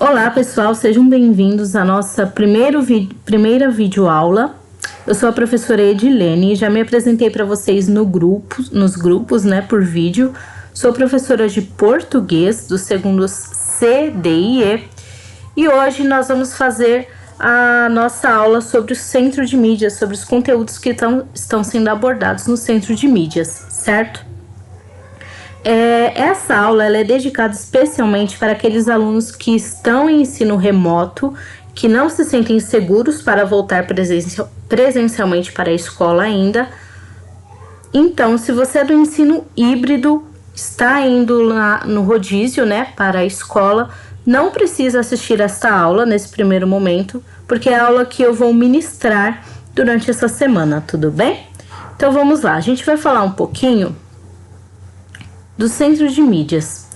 Olá pessoal, sejam bem-vindos à nossa primeira videoaula. Eu sou a professora Edilene, já me apresentei para vocês nos grupos, né, por vídeo. Sou professora de português dos segundos C, D e E. E hoje nós vamos fazer a nossa aula sobre o centro de mídias, sobre os conteúdos que estão sendo abordados no centro de mídias, certo? Essa aula ela é dedicada especialmente para aqueles alunos que estão em ensino remoto, que não se sentem seguros para voltar presencialmente para a escola ainda. Então, se você é do ensino híbrido, está indo lá no rodízio, né, para a escola, não precisa assistir esta aula nesse primeiro momento, porque é a aula que eu vou ministrar durante essa semana, tudo bem? Então vamos lá, a gente vai falar um pouquinho do centro de mídias.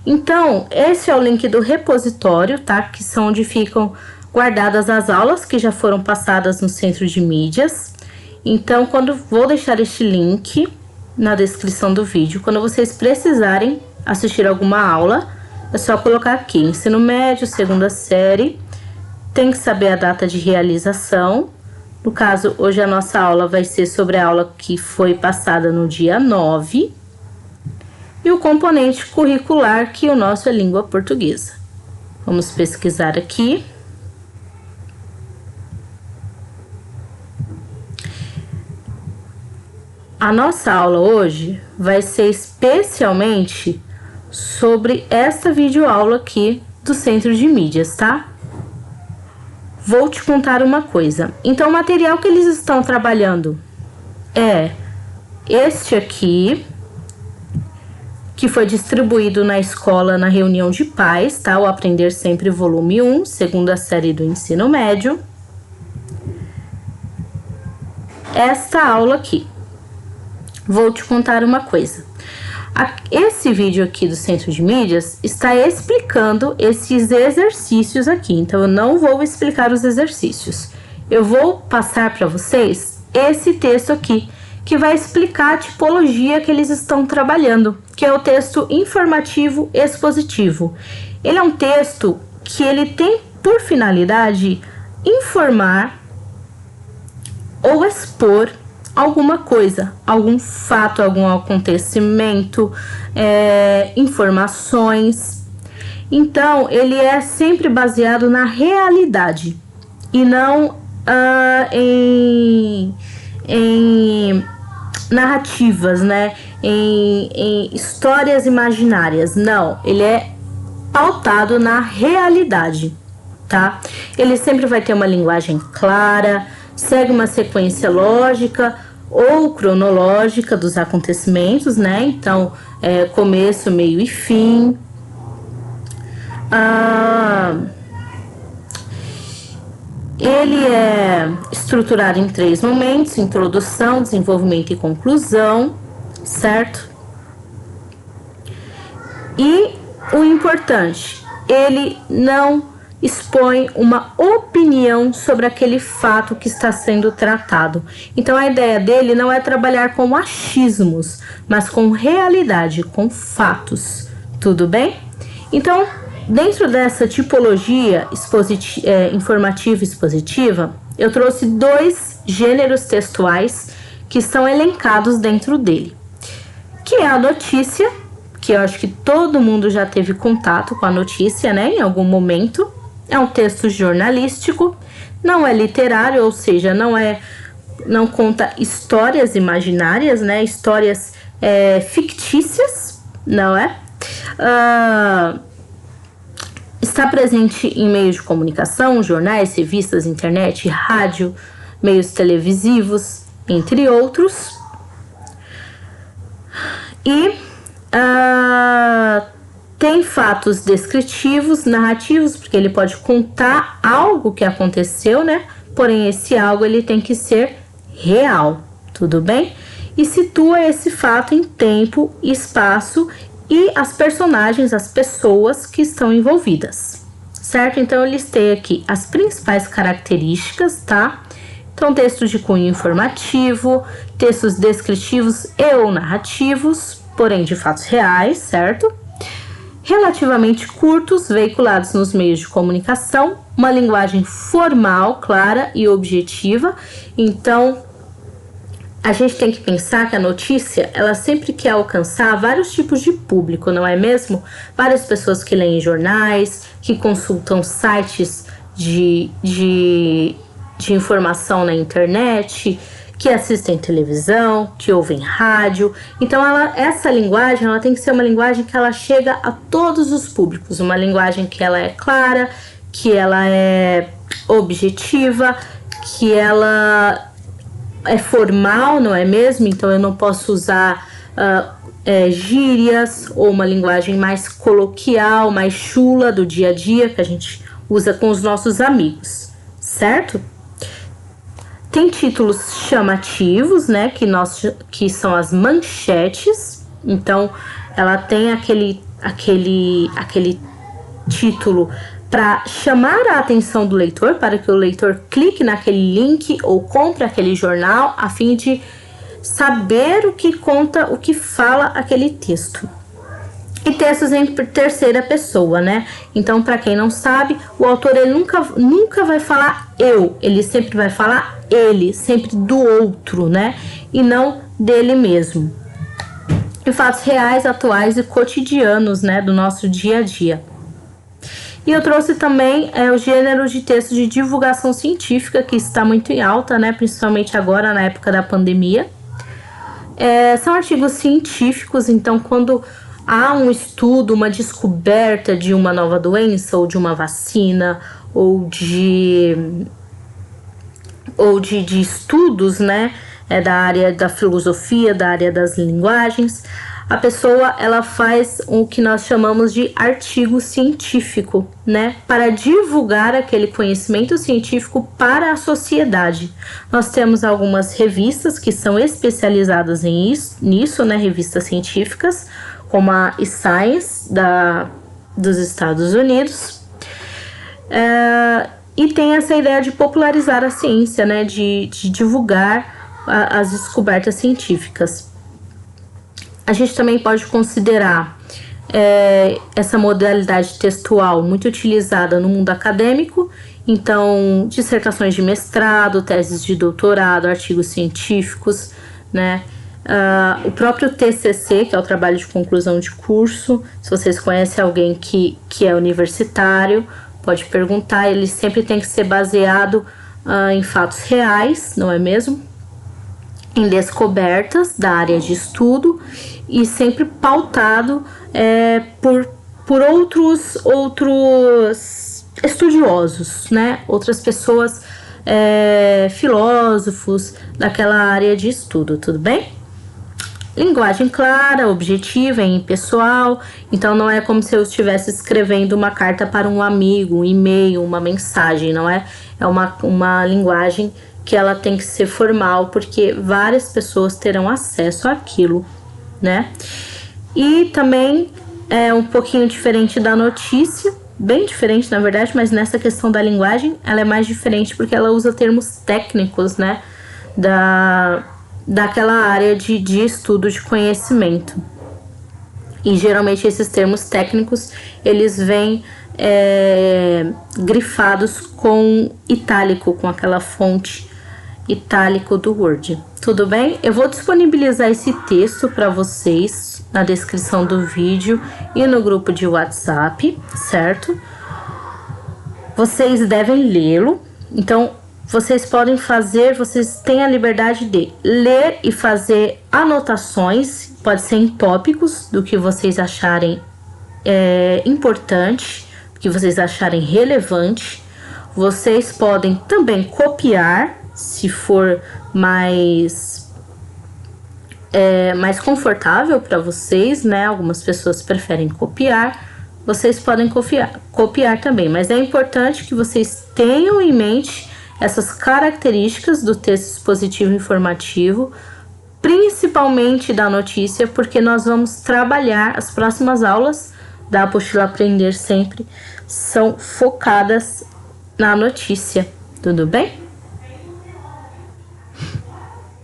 Então, esse é o link do repositório, tá? Que são onde ficam guardadas as aulas que já foram passadas no centro de mídias. Então, vou deixar este link na descrição do vídeo. Quando vocês precisarem assistir alguma aula, é só colocar aqui, ensino médio, segunda série. Tem que saber a data de realização. No caso, hoje a nossa aula vai ser sobre a aula que foi passada no dia 9. E o componente curricular, que o nosso é língua portuguesa. Vamos pesquisar aqui. A nossa aula hoje vai ser especialmente sobre essa videoaula aqui do Centro de Mídias, tá? Vou te contar uma coisa. Então, o material que eles estão trabalhando é este aqui, que foi distribuído na escola na reunião de pais, tá? O Aprender Sempre, volume 1, segunda série do ensino médio. Esta aula aqui. Vou te contar uma coisa. Esse vídeo aqui do Centro de Mídias está explicando esses exercícios aqui. Então, eu não vou explicar os exercícios. Eu vou passar para vocês esse texto aqui, que vai explicar a tipologia que eles estão trabalhando, que é o texto informativo expositivo. Ele é um texto que ele tem por finalidade informar ou expor alguma coisa, algum fato, algum acontecimento, informações. Então, ele é sempre baseado na realidade e não em narrativas, né? Em histórias imaginárias. Não, ele é pautado na realidade, tá? Ele sempre vai ter uma linguagem clara, segue uma sequência lógica ou cronológica dos acontecimentos, né? Então, começo, meio e fim. Ele é estruturado em 3 momentos: introdução, desenvolvimento e conclusão, certo? E o importante, ele não expõe uma opinião sobre aquele fato que está sendo tratado. Então, a ideia dele não é trabalhar com achismos, mas com realidade, com fatos, tudo bem? Então, dentro dessa tipologia informativa e expositiva, eu trouxe 2 gêneros textuais que estão elencados dentro dele, que é a notícia, que eu acho que todo mundo já teve contato com a notícia, né, em algum momento. É um texto jornalístico, não é literário, ou seja, não conta histórias imaginárias, né, histórias fictícias, não é? Está presente em meios de comunicação, jornais, revistas, internet, rádio, meios televisivos, entre outros. E tem fatos descritivos, narrativos, porque ele pode contar algo que aconteceu, né? Porém, esse algo ele tem que ser real, tudo bem? E situa esse fato em tempo, espaço e as personagens, as pessoas que estão envolvidas, certo? Então, eu listei aqui as principais características, tá? Então, textos de cunho informativo, textos descritivos e ou narrativos, porém de fatos reais, certo? relativamente curtos, veiculados nos meios de comunicação, uma linguagem formal, clara e objetiva. Então, a gente tem que pensar que a notícia, ela sempre quer alcançar vários tipos de público, não é mesmo? Várias pessoas que leem jornais, que consultam sites de informação na internet, que assistem televisão, que ouvem rádio. Então, essa linguagem, ela tem que ser uma linguagem que ela chega a todos os públicos, uma linguagem que ela é clara, que ela é objetiva, que ela é formal, não é mesmo? Então eu não posso usar gírias ou uma linguagem mais coloquial, mais chula do dia a dia que a gente usa com os nossos amigos, certo? Tem títulos chamativos, né? Que são as manchetes. Então ela tem aquele título para chamar a atenção do leitor, para que o leitor clique naquele link ou compre aquele jornal, a fim de saber o que conta, o que fala aquele texto. E textos em terceira pessoa, né? Então, para quem não sabe, o autor ele nunca vai falar eu, ele sempre vai falar ele, sempre do outro, né? E não dele mesmo. E fatos reais, atuais e cotidianos, né, do nosso dia a dia. E eu trouxe também o gênero de texto de divulgação científica, que está muito em alta, né? Principalmente agora, na época da pandemia. São artigos científicos, então quando há um estudo, uma descoberta de uma nova doença, ou de uma vacina, ou de estudos, né? Da área da filosofia, da área das linguagens, a pessoa ela faz o que nós chamamos de artigo científico, né, para divulgar aquele conhecimento científico para a sociedade. Nós temos algumas revistas que são especializadas nisso, né, revistas científicas, como a eScience dos Estados Unidos, e tem essa ideia de popularizar a ciência, né, de divulgar as descobertas científicas. A gente também pode considerar essa modalidade textual muito utilizada no mundo acadêmico, então dissertações de mestrado, teses de doutorado, artigos científicos, né? O próprio TCC, que é o trabalho de conclusão de curso, se vocês conhecem alguém que é universitário, pode perguntar, ele sempre tem que ser baseado em fatos reais, não é mesmo? Em descobertas da área de estudo e sempre pautado por outros estudiosos, né? Outras pessoas, filósofos daquela área de estudo, tudo bem? Linguagem clara, objetiva, impessoal, então não é como se eu estivesse escrevendo uma carta para um amigo, um e-mail, uma mensagem, não é? É uma linguagem que ela tem que ser formal, porque várias pessoas terão acesso àquilo, né? E também é um pouquinho diferente da notícia, bem diferente na verdade, mas nessa questão da linguagem ela é mais diferente porque ela usa termos técnicos, né? Daquela área de estudo de conhecimento. E geralmente esses termos técnicos eles vêm grifados com itálico, com aquela fonte itálico do Word. Tudo bem? Eu vou disponibilizar esse texto para vocês na descrição do vídeo e no grupo de WhatsApp, certo? Vocês devem lê-lo. Então, vocês têm a liberdade de ler e fazer anotações, pode ser em tópicos do que vocês acharem importante, que vocês acharem relevante. Vocês podem também copiar, se for mais confortável para vocês, né? Algumas pessoas preferem copiar, vocês podem copiar também, mas é importante que vocês tenham em mente essas características do texto expositivo informativo, principalmente da notícia, porque nós vamos trabalhar as próximas aulas da apostila Aprender Sempre, são focadas na notícia, tudo bem?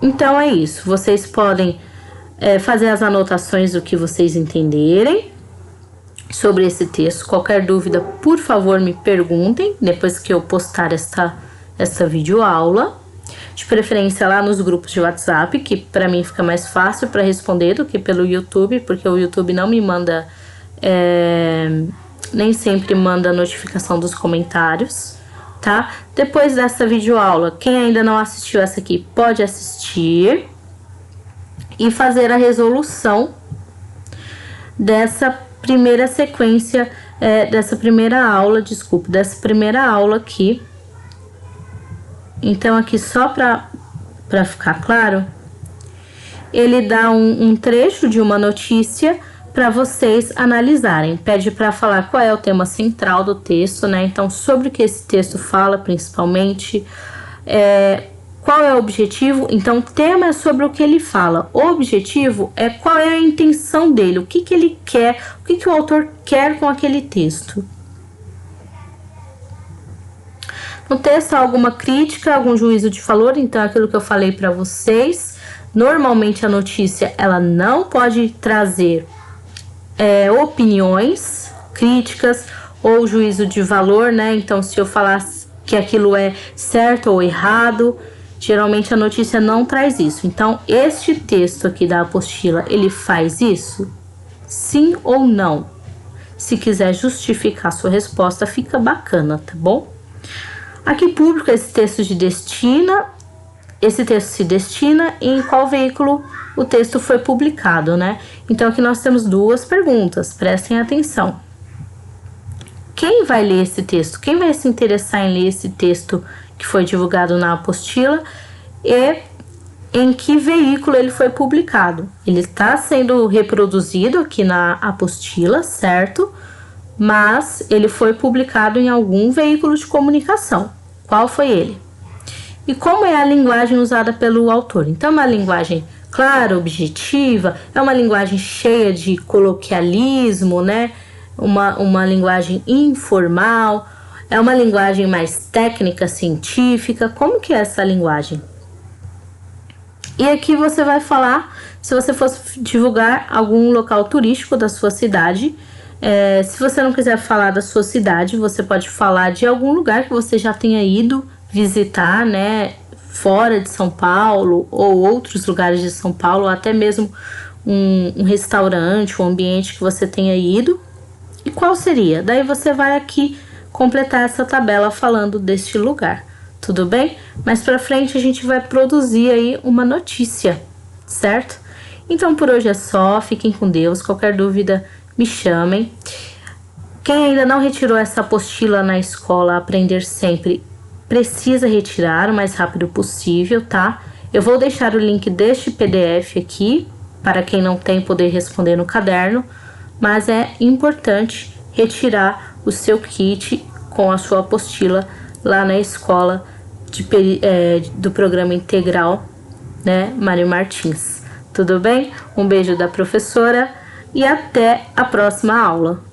Então é isso, vocês podem fazer as anotações do que vocês entenderem, sobre esse texto. Qualquer dúvida, por favor, me perguntem depois que eu postar essa videoaula. De preferência lá nos grupos de WhatsApp, que para mim fica mais fácil para responder do que pelo YouTube, porque o YouTube não me manda, nem sempre manda notificação dos comentários, tá? Depois dessa videoaula, quem ainda não assistiu essa aqui, pode assistir e fazer a resolução dessa primeira sequência, dessa primeira aula aqui. Então, aqui só para ficar claro, ele dá um trecho de uma notícia para vocês analisarem. Pede para falar qual é o tema central do texto, né? Então, sobre o que esse texto fala, principalmente, qual é o objetivo. Então, o tema é sobre o que ele fala. O objetivo é qual é a intenção dele, o que ele quer, o que o autor quer com aquele texto. No texto há alguma crítica, algum juízo de valor, então é aquilo que eu falei para vocês. Normalmente a notícia ela não pode trazer opiniões, críticas ou juízo de valor, né? Então, se eu falar que aquilo é certo ou errado, geralmente a notícia não traz isso. Então, este texto aqui da apostila, ele faz isso? Sim ou não? Se quiser justificar sua resposta, fica bacana, tá bom? A que público esse texto se destina e em qual veículo o texto foi publicado, né? Então, aqui nós temos duas perguntas, prestem atenção. Quem vai ler esse texto? Quem vai se interessar em ler esse texto que foi divulgado na apostila e em que veículo ele foi publicado? Ele está sendo reproduzido aqui na apostila, certo? Mas ele foi publicado em algum veículo de comunicação. Qual foi ele? E como é a linguagem usada pelo autor? Então, é uma linguagem clara, objetiva, é uma linguagem cheia de coloquialismo, né? Uma linguagem informal, é uma linguagem mais técnica, científica. Como que é essa linguagem? E aqui você vai falar, se você fosse divulgar algum local turístico da sua cidade. Se você não quiser falar da sua cidade, você pode falar de algum lugar que você já tenha ido visitar, né? Fora de São Paulo ou outros lugares de São Paulo, ou até mesmo um restaurante, um ambiente que você tenha ido. E qual seria? Daí você vai aqui completar essa tabela falando deste lugar, tudo bem? Mais pra frente a gente vai produzir aí uma notícia, certo? Então por hoje é só, fiquem com Deus, qualquer dúvida me chamem. Quem ainda não retirou essa apostila na escola Aprender Sempre, precisa retirar o mais rápido possível, tá? Eu vou deixar o link deste PDF aqui, para quem não tem poder responder no caderno, mas é importante retirar o seu kit com a sua apostila lá na escola do programa integral, né, Mário Martins. Tudo bem? Um beijo da professora e até a próxima aula.